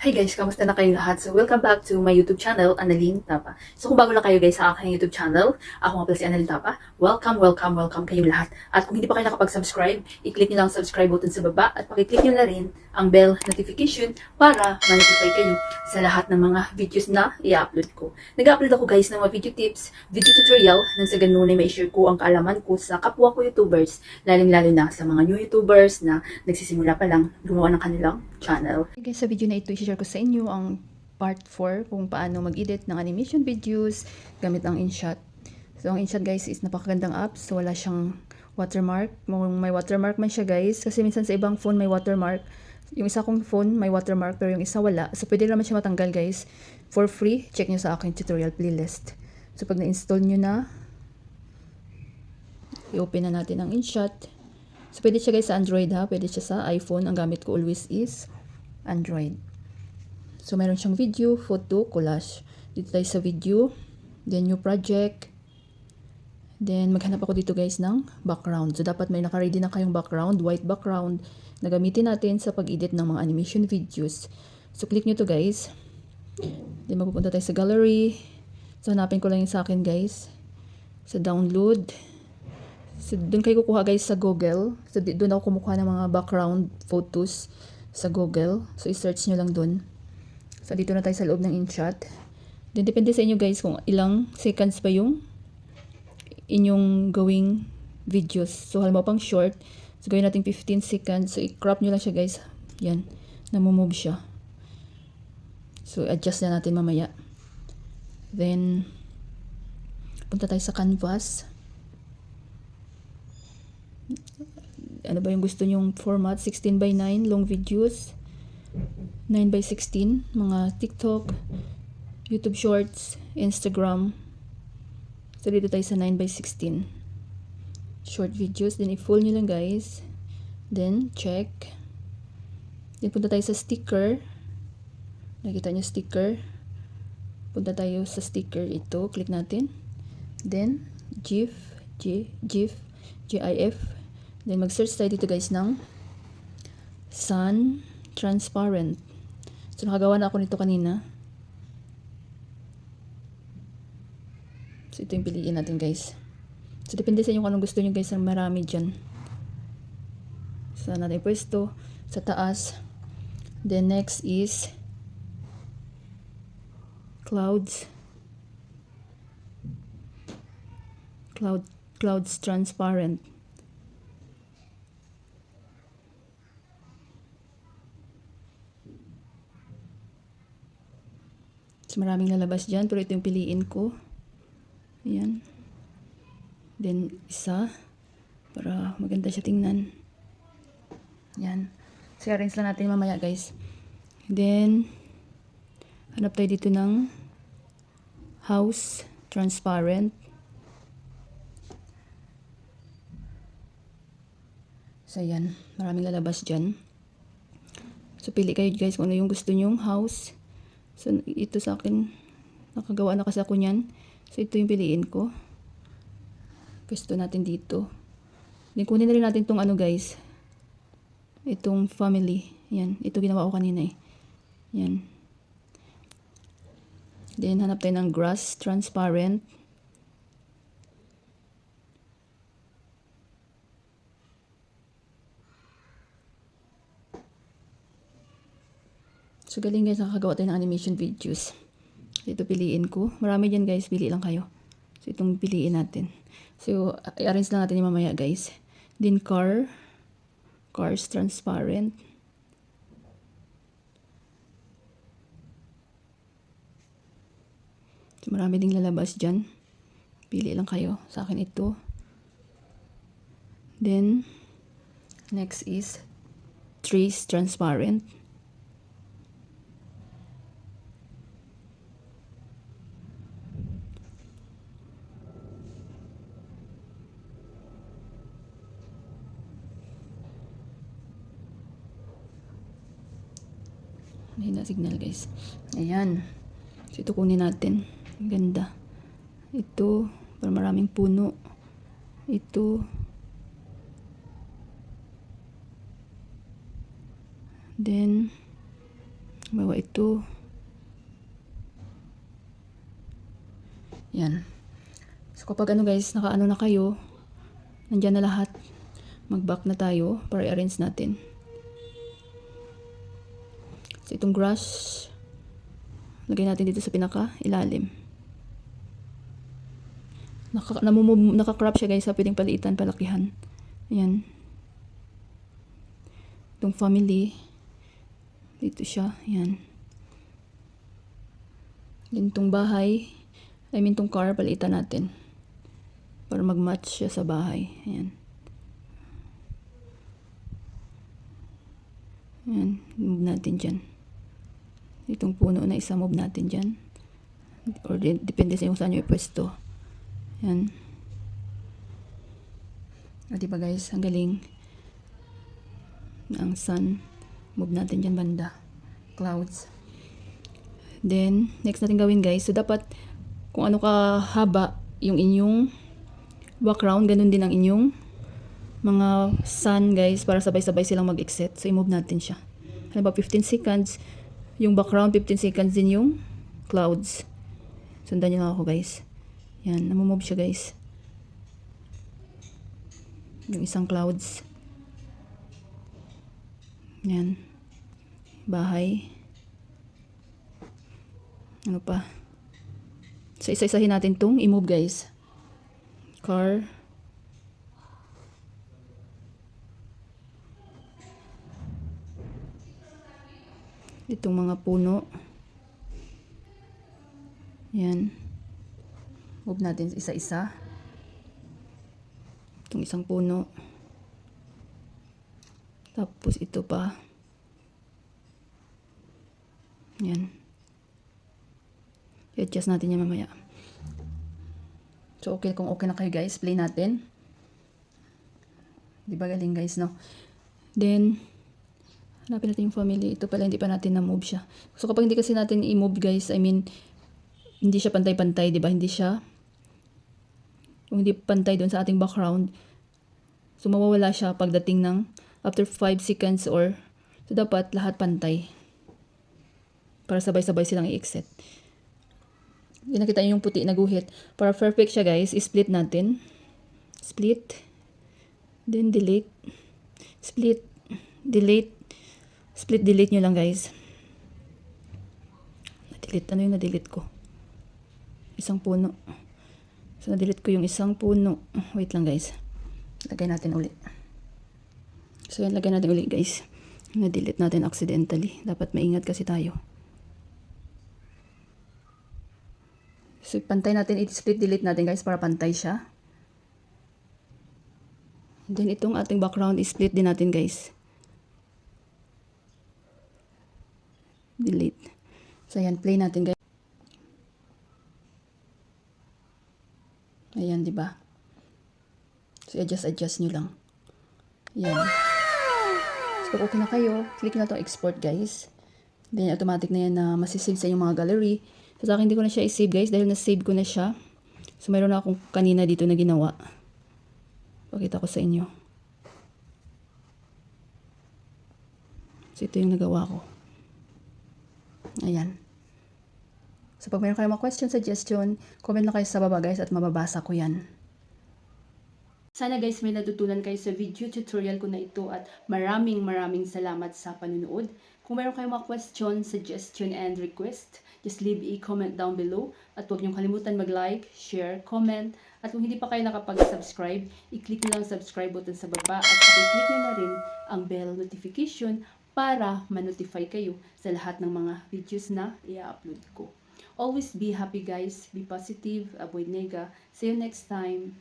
Hi guys, kamusta na kayo lahat? So welcome back to my YouTube channel, Annalyn Tapa. So kung bago lang kayo guys sa aking YouTube channel, ako nga pala si Annalyn Tapa. Welcome kayong lahat. At kung hindi pa kayo nakapag-subscribe, i-click nyo lang ang subscribe button sa baba at pakiclick nyo na rin ang bell notification para ma-notify kayo sa lahat ng mga videos na i-upload ko. Nag-upload ako guys ng mga video tips, video tutorial nang sa ganun ay ma-share ko ang kaalaman ko sa kapwa ko YouTubers, lalong-lalo na sa mga new YouTubers na nagsisimula pa lang gumawa ng kanilang channel. Guys, sa video na ito, i-share ko sa inyo ang part 4 kung paano mag-edit ng animation videos gamit ang InShot. So, ang InShot guys is napakagandang app. So, wala siyang watermark. May watermark man siya guys. Kasi minsan sa ibang phone may watermark. Yung isa kong phone may watermark pero yung isa wala. So, pwede naman siya matanggal guys. For free, check nyo sa aking tutorial playlist. So, pag na-install nyo na, i-open na natin ang InShot. So, pwede siya guys sa Android ha. Pwede siya sa iPhone. Ang gamit ko always is Android. So, meron siyang video, photo, collage. Dito tayo sa video. Then, new project. Then, maghanap ako dito guys ng background. So, dapat may naka-ready na kayong background, white background, na gamitin natin sa pag-edit ng mga animation videos. So, click nyo to guys. Then, mapupunta tayo sa gallery. So, hanapin ko lang yung sa akin guys. Sa download. So, doon kayo kukuha guys sa Google. So, doon ako kumukuha ng mga background photos sa Google. So, i-search nyo lang doon. So, dito na tayo sa loob ng InShot. Then, depende sa inyo guys kung ilang seconds pa yung inyong gawing videos. So, halimbawa pang short. So, gawin natin 15 seconds. So, i-crop nyo lang siya guys. Yan. Namumove siya. So, adjust na natin mamaya. Then, punta tayo sa canvas. Ano ba yung gusto nyong format? 16:9 long videos. 9:16 mga TikTok, YouTube Shorts, Instagram. So, dito tayo sa 9:16 short videos. Then, i-full nyo lang guys. Then, check. Then, punta tayo sa sticker. Nakita nyo sticker. Punta tayo sa sticker. Ito, click natin. Then, GIF. Then, mag-search tayo dito guys ng sun transparent. So, nakagawa na ako nito kanina. So, ito yung piliin natin guys. So, depende sa inyo kung anong gusto nyo guys. Marami dyan. So, natin pwesto sa taas. Then, next is clouds. Clouds transparent. So, maraming lalabas dyan, pero ito yung piliin ko. Ayan. Then, isa. Para maganda siya tingnan. Ayan. So, arrange lang natin mamaya, guys. Then, hanap tayo dito ng house transparent. So, ayan. Maraming lalabas dyan. So, pili kayo, guys, kung ano yung gusto nyong house. So, ito sa akin, nakagawa na kasi ako niyan. So, ito yung piliin ko. Pwesto natin dito. Then, kunin na rin natin itong ano guys. Itong family. Yan. Ito ginawa ko kanina eh. Yan. Then, hanap tayo ng grass, transparent. So, galing guys, nakakagawa tayo ng animation videos. Ito piliin ko. Marami dyan guys, pili lang kayo. So, itong piliin natin. So, i-arrange lang natin yung mamaya guys. Then, cars transparent. So, marami ding lalabas dyan. Pili lang kayo. Sa akin ito. Then, next is trees transparent. Mahina signal guys. Ayan. So, ito kunin natin. Ang ganda. Ito, para maraming puno. Ito. Then, Bawa ito. Yan. So kapag ano guys, nakaano na kayo, nandyan na lahat. Mag-back na tayo para i-arrange natin. So itong brush, lagay natin dito sa pinaka-ilalim. Naka-crop siya guys, pwedeng paliitan, palakihan. Ayan. Itong family, dito siya. Ayan. Then itong bahay, itong car, paliitan natin. Para mag-match siya sa bahay. Ayan. Ayan, move natin dyan. Itong puno na isa, move natin dyan. Or depende sa yung saan nyo ipwesto. Yan. O diba guys, ang galing. Ang sun, move natin dyan banda. Clouds. Then, next natin gawin guys. So, dapat kung ano kahaba yung inyong background, ganun din ang inyong mga sun guys, para sabay-sabay silang mag-exit. So, i-move natin siya. Halimbawa, 15 seconds. Yung background, 15 seconds din yung clouds. Sundan nyo lang ako guys. Yan, namumove siya guys. Yung isang clouds. Yan. Bahay. Ano pa? So, isa-isahin natin tong i-move guys. Car. Itong mga puno. Yan. Move natin isa-isa. Itong isang puno. Tapos ito pa. Yan. I-adjust natin yan mamaya. So, kung okay na kayo guys, play natin. Di ba galing guys, no? Then, hanapin natin yung family. Ito pala, hindi pa natin na-move siya. So, kapag hindi kasi natin i-move guys, I mean, hindi siya pantay-pantay, di ba? Hindi siya, kung hindi pantay doon sa ating background, so mawawala siya pagdating ng after 5 seconds or, so dapat lahat pantay. Para sabay-sabay silang i-exit. Yung nakita nyo yung puti na guhit. Para perfect siya guys, i-split natin. Split. Then delete. Split. Delete. Split delete nyo lang guys. Na-delete. Ano yung na-delete ko? Isang puno. So, na-delete ko yung isang puno. Wait lang guys. Lagay natin ulit. So, yan. Lagay natin ulit guys. Na-delete natin accidentally. Dapat maingat kasi tayo. So, pantay natin. I-split delete natin guys para pantay siya. Then, itong ating background, i-split din natin guys. Delete. So, ayan. Play natin guys. Ayan, di ba? So, adjust nyo lang. Ayan. So, pag okay na kayo, click na to export guys. Then, automatic na yan na masisave sa inyong mga gallery. So, sa akin, hindi ko na siya i-save guys dahil na-save ko na siya. So, mayroon na akong kanina dito na ginawa. Pakita ko sa inyo. So, ito yung nagawa ko. Ayan. So, pag mayroon kayong mga question, suggestion, comment na kayo sa baba guys at mababasa ko yan. Sana guys may natutunan kayo sa video tutorial ko na ito at maraming salamat sa panunood. Kung mayroon kayong mga question, suggestion, and request, just leave a comment down below. At huwag niyong kalimutan mag-like, share, comment. At kung hindi pa kayo nakapag-subscribe, i-click nyo lang ang subscribe button sa baba at i-click nyo na rin ang bell notification para ma-notify kayo sa lahat ng mga videos na i-upload ko. Always be happy guys, be positive, avoid nega. See you next time.